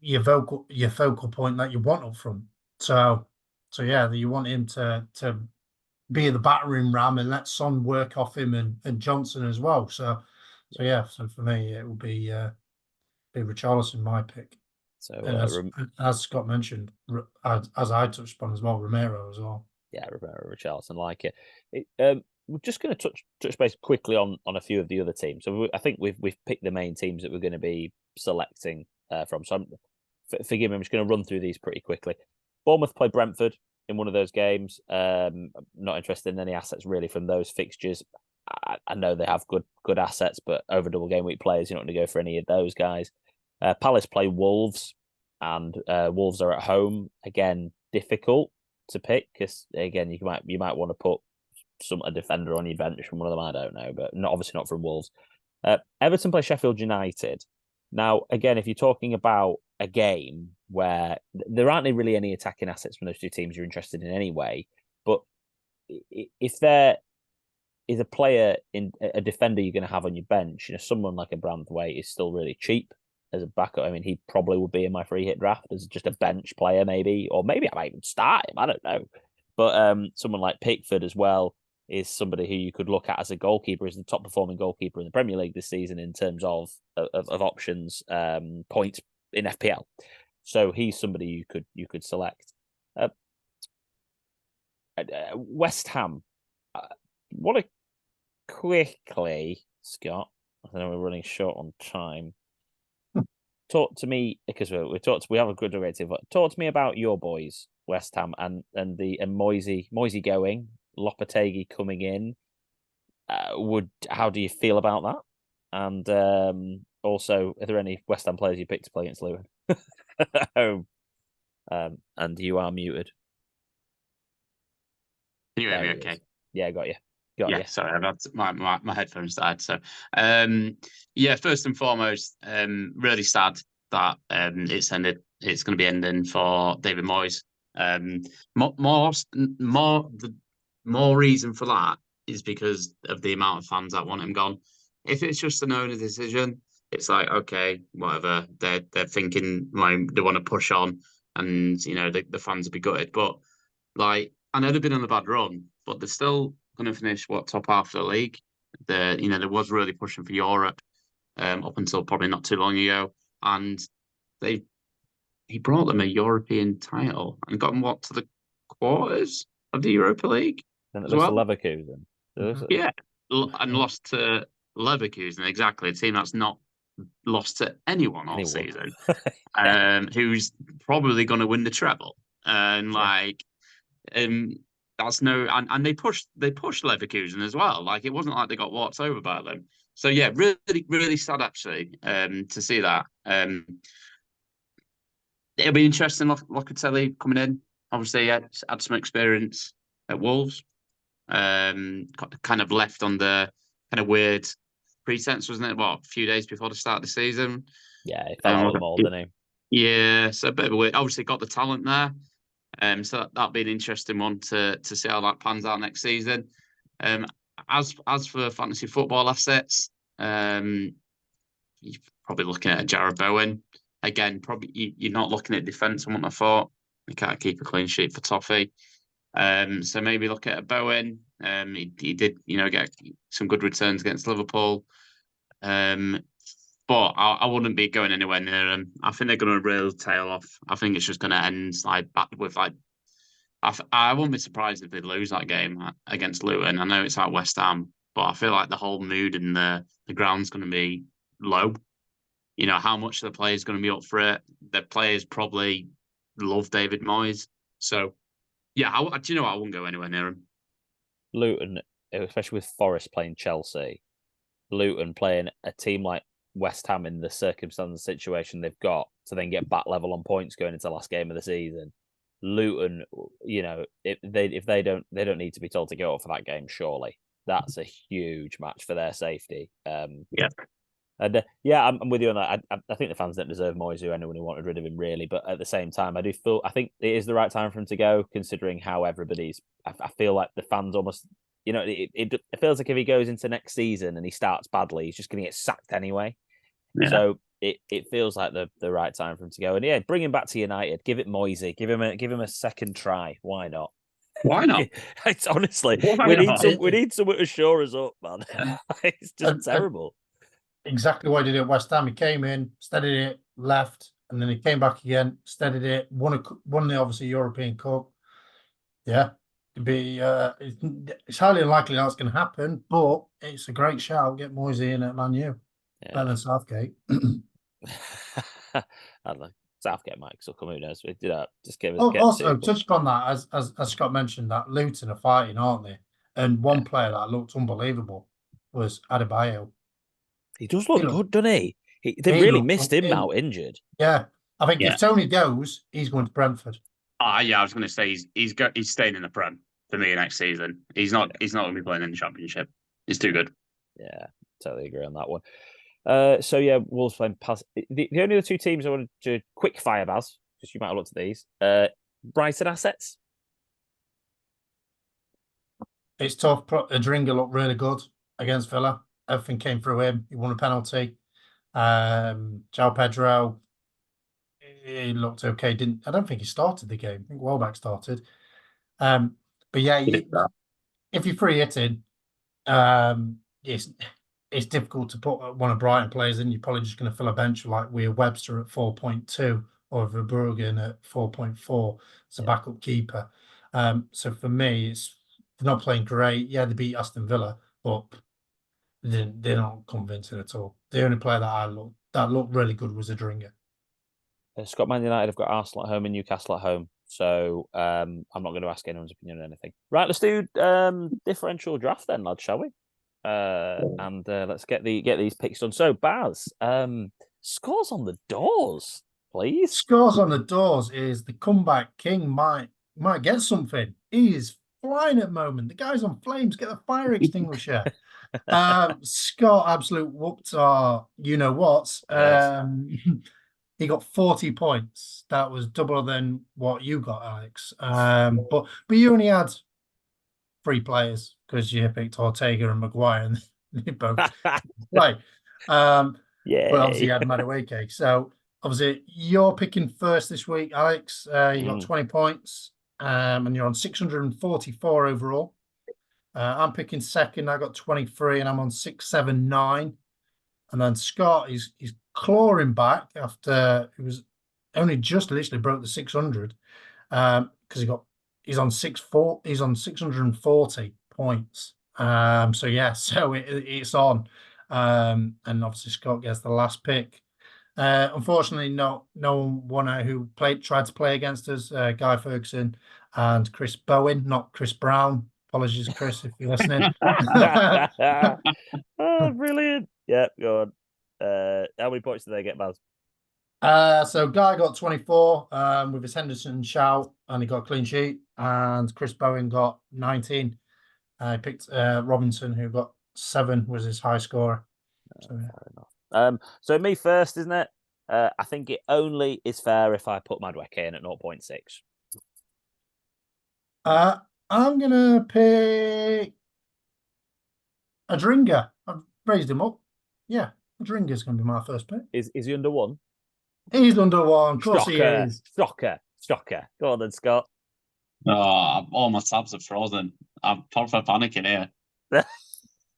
your focal point that you want up front. So yeah, you want him to be the battering ram and let Son work off him and Johnson as well. So yeah, so for me it will be Richarlison my pick. So as Scott mentioned, as I touched upon as well, Romero as well. Yeah, Romero, Richarlison, like it. We're just going to touch base quickly on a few of the other teams. So I think we've picked the main teams that we're going to be selecting from. So forgive me, I'm just going to run through these pretty quickly. Bournemouth play Brentford in one of those games. I'm not interested in any assets really from those fixtures. I know they have good assets, but over double game week players, you're not going to go for any of those guys. Palace play Wolves, and Wolves are at home. Again, difficult to pick because again you might want to put a defender on your bench from one of them. I don't know, but obviously not from Wolves. Everton play Sheffield United. Now, again, if you're talking about a game where there aren't really any attacking assets from those two teams you're interested in anyway, but if there is a player in a defender you're going to have on your bench, someone like a Branthwaite is still really cheap as a backup. I mean, he probably would be in my free hit draft as just a bench player, maybe, or maybe I might even start him. I don't know. But someone like Pickford as well is somebody who you could look at as a goalkeeper, as the top performing goalkeeper in the Premier League this season in terms of options, points in FPL. So he's somebody you could select. West Ham. Want to quickly, Scott? I know we're running short on time. Talk to me because we have a good directive. Talk to me about your boys, West Ham, and Moisey going, Lopetegui coming in. How do you feel about that? And also, are there any West Ham players you picked to play against Luton? And you are muted. Can you hear me okay? Yeah, got you. Sorry, I've had my headphones died. So, first and foremost, really sad that it's ended. It's going to be ending for David Moyes. More reason for that is because of the amount of fans that want him gone. If it's just an owner decision, it's like, okay, whatever. They're thinking like they want to push on, and the fans will be gutted. But like, I know they've been on a bad run, but they're still going to finish top half of the league. They was really pushing for Europe up until probably not too long ago, and he brought them a European title and got them to the quarters of the Europa League. Then it was Leverkusen. Yeah, and lost to Leverkusen, exactly, a team that's not lost to anyone all season, who's probably going to win the treble. And that's no, and they pushed Leverkusen as well. Like it wasn't like they got walked over by them. So yeah, really, really sad actually to see that. It'll be interesting. Locatelli coming in, obviously had some experience at Wolves. Got kind of left on the kind of weird pretense, wasn't it? What, a few days before the start of the season? Yeah, he fell out of the mold, didn't he? Yeah, so a bit of a weird. Obviously, got the talent there. So that'll be an interesting one to see how that pans out next season. As for fantasy football assets, you're probably looking at Jarrod Bowen. Again, probably you're not looking at defence on what I thought. You can't keep a clean sheet for Toffee. So maybe look at Bowen. He did, get some good returns against Liverpool. But I wouldn't be going anywhere near them. I think they're going to really tail off. I think it's just going to end back with I wouldn't be surprised if they lose that game against Luton. I know it's at West Ham, but I feel like the whole mood in the ground's going to be low. How much the players going to be up for it. The players probably love David Moyes. So, yeah, do you know what? I wouldn't go anywhere near him. Luton, especially with Forest playing Chelsea, Luton playing a team like West Ham in the circumstance and situation they've got to then get back level on points going into the last game of the season. Luton, if they don't need to be told to go up for that game. Surely that's a huge match for their safety. Yeah. And I'm with you on that. I think the fans don't deserve Moyes or anyone who wanted rid of him, really. But at the same time, I think it is the right time for him to go, considering how everybody's. I feel like the fans almost, it feels like if he goes into next season and he starts badly, he's just going to get sacked anyway. Yeah. So it feels like the right time for him to go. And yeah, bring him back to United. Give it Moisey. Give him a second try. Why not? Why not? It's honestly, we need someone to shore us up, man. It's just terrible. Exactly what he did at West Ham. He came in, steadied it, left, and then he came back again, steadied it, won the obviously European Cup. Yeah, it's highly unlikely that's going to happen, but it's a great shout. Get Moisey in at Man U. Yeah. Better than Southgate. I don't know. Southgate might still come. Who knows? Just give us. Also, touched on that as Scott mentioned, that Luton are fighting, aren't they? And one player that looked unbelievable was Adebayo. He does look good, doesn't he? They really missed him out injured. Yeah, I think if Tony goes, he's going to Brentford. Yeah, I was going to say he's staying in the Prem for me next season. He's not going to be playing in the Championship. He's too good. Yeah, totally agree on that one. So yeah, Wolves playing past the only other two teams I wanted to quick fire, Baz, because you might have looked at these. Brighton assets. It's tough. Adringa looked really good against Villa. Everything came through him. He won a penalty. João Pedro, he looked okay. I don't think he started the game. I think Welbeck started. But yeah, if you're free hitting, it's difficult to put one of Brighton players in. You're probably just going to fill a bench like Weir Webster at 4.2 or Verbruggen at 4.4 as a backup keeper. So for me, they're not playing great. Yeah, they beat Aston Villa, but they're not convincing at all. The only player that looked really good was Adringa. Scott, Man United have got Arsenal at home and Newcastle at home, so I'm not going to ask anyone's opinion on anything. Right, let's do differential draft then, lads, shall we? And let's get these picks done. So, Baz, scores on the doors, please. Scores on the doors is the comeback king might get something. He is flying at the moment. The guy's on flames. Get the fire extinguisher. Scott absolute whooped our you-know-whats. He got 40 points. That was double than what you got, Alex. But you only had 3 players because you picked Ortega and Maguire and they both play. Yeah. But obviously you had Madueke. So obviously you're picking first this week, Alex. You got 20 points and you're on 644 overall. I'm picking second. I got 23 and I'm on 679. And then Scott is clawing back after it was only just literally broke the 600 because he's on 640 points. So it's on. And obviously Scott gets the last pick. Unfortunately, no one won out who tried to play against us. Guy Ferguson and Chris Bowen, not Chris Brown. Apologies, Chris, if you're listening. Oh, brilliant. Yeah, go on. How many points did they get, Baz? So Guy got 24 with his Henderson shout, and he got a clean sheet. And Chris Bowen got 19. I picked Robinson, who got 7, was his high scorer. So, yeah. Fair enough. So me first, isn't it? I think it only is fair if I put Madueke in at 0.6. I'm gonna pick Adringa. I've raised him up. Yeah, Adringa's gonna be my first pick. Is he under 1? He's under 1. Of course he Shocker. is. Shocker. Go on then, Scott. Oh, all my tabs are frozen. I'm proper panicking here.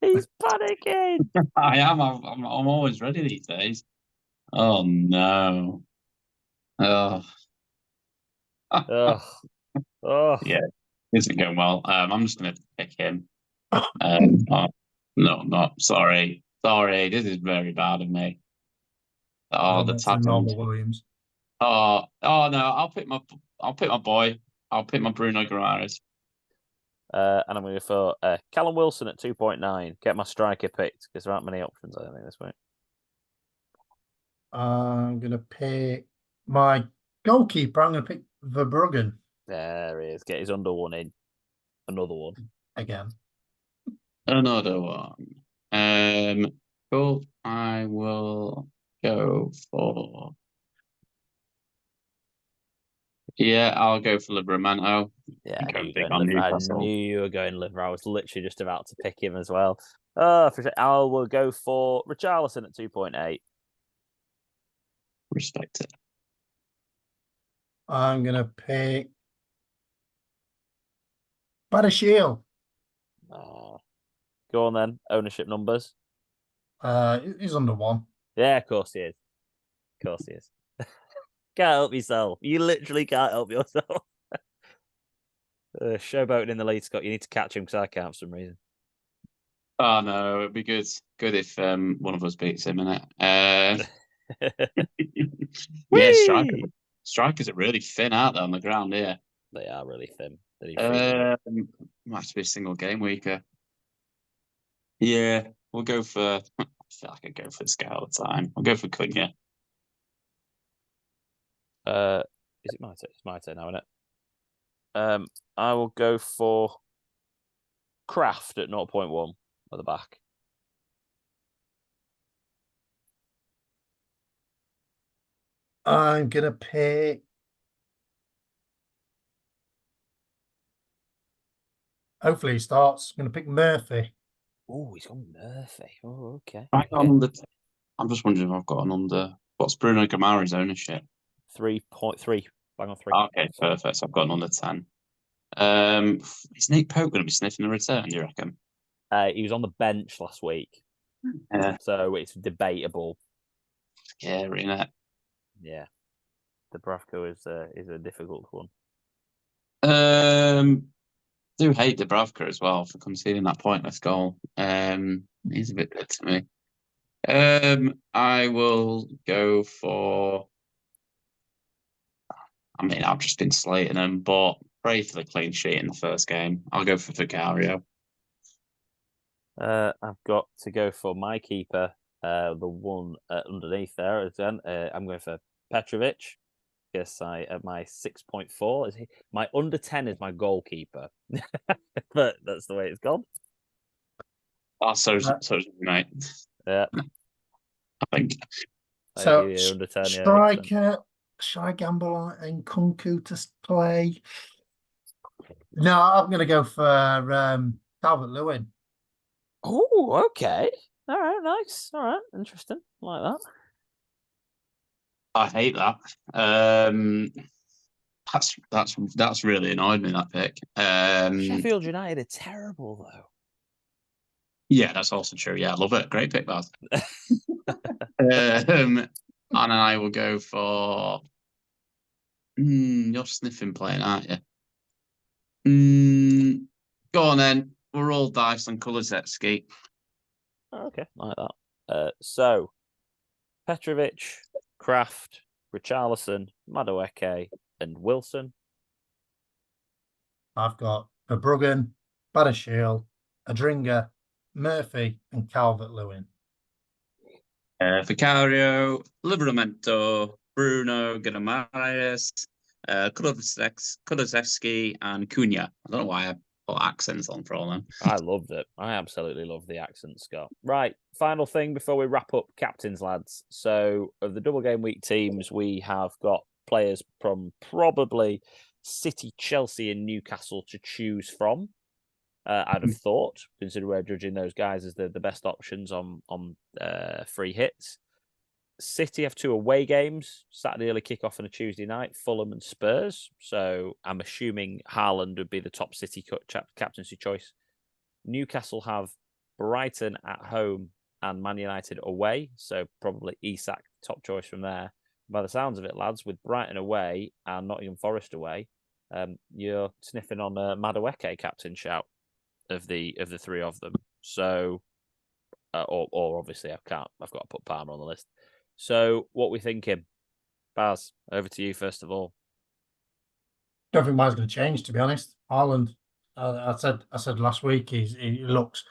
He's panicking. I am. I'm always ready these days. Oh no. Oh. Oh. Yeah, isn't going well. I'm just gonna pick him. Oh, no, sorry. This is very bad of me. Oh, the That's a normal tagging. Williams. Oh no, I'll pick my boy. I'll pick my Bruno Guimaraes. And I'm going to go for Callum Wilson at 2.9. Get my striker picked because there aren't many options, I don't think, this week. I'm gonna pick my goalkeeper. I'm gonna pick Verbruggen There he is. Get his under 1 in. Another one. again. Another one. Cool. I will go for. Yeah, I'll go for Livramento. Yeah, I'm I going knew, big on I Newcastle. knew you were going liver. I was literally just about to pick him as well. I will go for Richarlison at 2.8. Respect it. I'm gonna pick Badashiel. Oh. Go on then. Ownership numbers. He's under 1. Yeah, of course he is. Of course he is. Can't help yourself. You literally can't help yourself. Showboating in the lead, Scott. You need to catch him because I can't for some reason. Oh no, it'd be good if one of us beats him in it. Yeah, strikers are really thin out there on the ground here. They are really thin. Might be a single game weaker. Yeah, we'll go for. I feel like I go for this guy all the time. I'll go for Cunha. Is it my turn? It's my turn now, isn't it? I will go for Kraft at 0.1 at the back. I'm gonna pick. Hopefully he starts. I'm gonna pick Murphy. Oh, he's gone Murphy. Oh, okay. I'm just wondering if I've got an under. What's Bruno Guimaraes' ownership? 3.3. Bang on 3. Okay, perfect. So I've got an under 10. Is Nick Pope going to be sniffing the return, do you reckon? He was on the bench last week. Yeah. So it's debatable. Scary, innit? Yeah. Dubravka is a difficult one. Do hate Dubravka as well for conceding that pointless goal. He's a bit good to me. I will go for. I mean, I've just been slating him, but pray for the clean sheet in the first game. I'll go for Vicario. I've got to go for my keeper, the one underneath there. Again, I'm going for Petrovic. Guess at my 6.4 is my under 10 is my goalkeeper, but that's the way it's gone. Oh, so mate. Yeah, I think. So under 10, striker. Should I gamble on Nkunku to play? No, I'm going to go for Calvert-Lewin. Oh, okay. All right, nice. All right, interesting. I like that. I hate that. That's really annoyed me, that pick. Sheffield United are terrible though. Yeah, that's also true. Yeah, I love it. Great pick, Baz. And I will go for. You're sniffing playing, aren't you? Go on then. We're all dice and Kulusevski. Okay, like that. So Petrovic, Kraft, Richarlison, Madueke, and Wilson. I've got Verbruggen, Badiashile, Adringa, Murphy, and Calvert-Lewin. Vicario, Livramento, Bruno, Guimaraes, Kulusevski, and Cunha. I don't know why I put accents on for all them. I loved it. I absolutely love the accent, Scott. Right, final thing before we wrap up captains, lads. So, of the double game week teams, we have got players from probably City, Chelsea, and Newcastle to choose from. I'd have thought, considering we're judging those guys as the best options on free hits. City have 2 away games, Saturday early kickoff and a Tuesday night, Fulham and Spurs. So I'm assuming Haaland would be the top City captaincy choice. Newcastle have Brighton at home and Man United away. So probably Isak, top choice from there. By the sounds of it, lads, with Brighton away and Nottingham Forest away, you're sniffing on a Madueke captain shout of the 3 of them. So, or obviously I've got to put Palmer on the list. So, what we thinking, Baz? Over to you first of all. Don't think mine's going to change, to be honest. Haaland, I said last week, he looks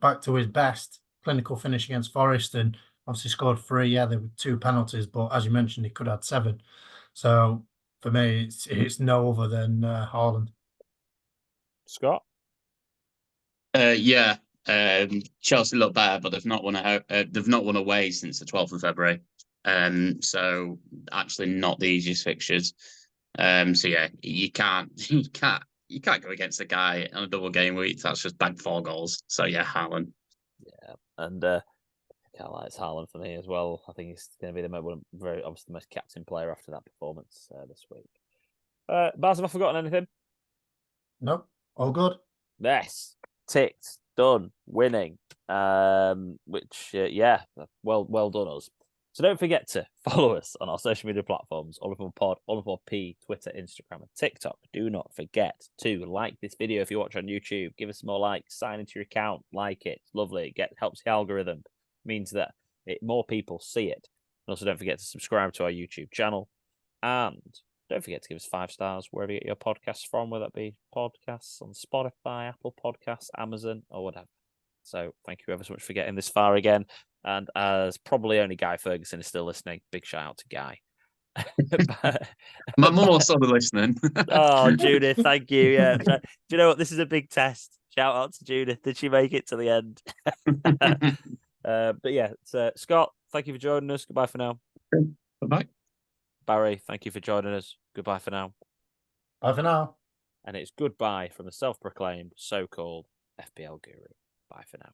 back to his best clinical finish against Forest, and obviously scored 3. Yeah, there were 2 penalties, but as you mentioned, he could have had 7. So for me, it's no other than Haaland. Scott? Yeah, Chelsea look better, but they've not won away since the 12th of February. So actually not the easiest fixtures. So yeah, you can't go against a guy on a double game week that's just bagged 4 goals. So yeah, Haaland. Yeah, and I can't lie, it's Haaland for me as well. I think he's going to be very obviously the most captain player after that performance this week. Baz, have I forgotten anything? Nope, all good. Yes, ticked, done, winning. Which yeah, well done us. So don't forget to follow us on our social media platforms, Oliver Pod, Oliver P, Twitter, Instagram, and TikTok. Do not forget to like this video if you watch on YouTube. Give us some more likes, sign into your account, like it. It's lovely. It helps the algorithm. Means that more people see it. And also don't forget to subscribe to our YouTube channel. And don't forget to give us 5 stars wherever you get your podcasts from, whether that be podcasts on Spotify, Apple Podcasts, Amazon, or whatever. So thank you ever so much for getting this far again. And as probably only Guy Ferguson is still listening, big shout out to Guy. My mum will still be listening. Oh, Judith, thank you. Yeah. Do you know what? This is a big test. Shout out to Judith. Did she make it to the end? But yeah, Scott, thank you for joining us. Goodbye for now. Bye-bye. Barry, thank you for joining us. Goodbye for now. Bye for now. And it's goodbye from the self-proclaimed, so-called FPL guru. Bye for now.